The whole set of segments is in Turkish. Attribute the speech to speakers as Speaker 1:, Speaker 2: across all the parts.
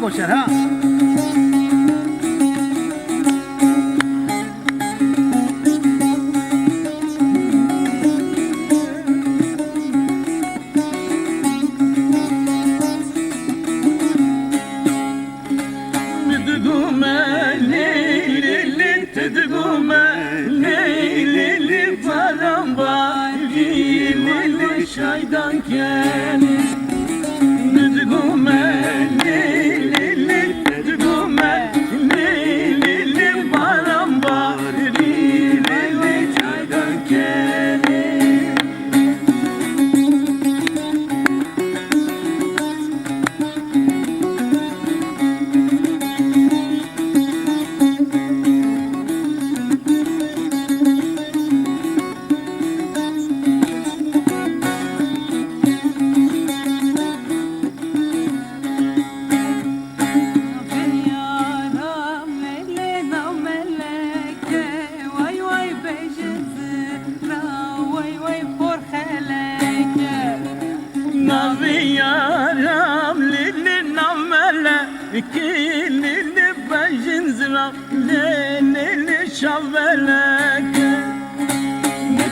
Speaker 1: koşar ha.
Speaker 2: Çaydan gelin Müdgüme lili Müdgüme lili Baram var lili Çaydan gelin Yaram lili namele Lili bejin zira Lili şavelek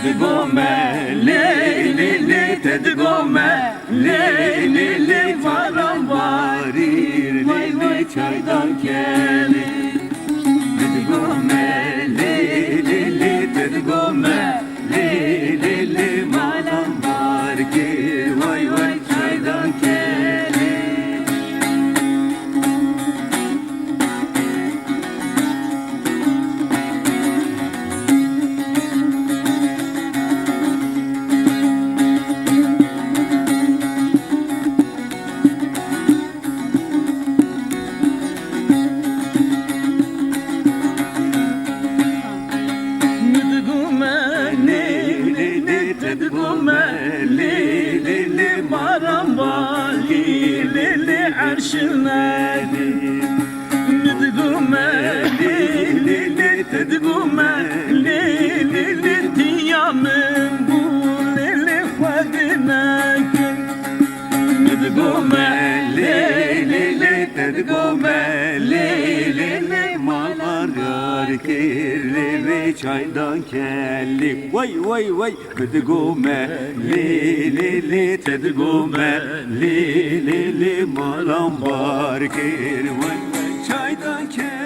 Speaker 2: Tedgome Lili tedgome Lili varam varir Lili çaydan gelir Tedgome Lili tedgome Lili varam var ki Vay vay çaydan gelir Lili maram var Lili arşine Müdgüme Lili tedgüme Lili diyamın bu Lili fadine Müdgüme Lili tedgüme Lili malar Lili çaydan kelli Vay vay vay Müdgüme Lili tedgüme Lili malam var Vay vay çaydan kelli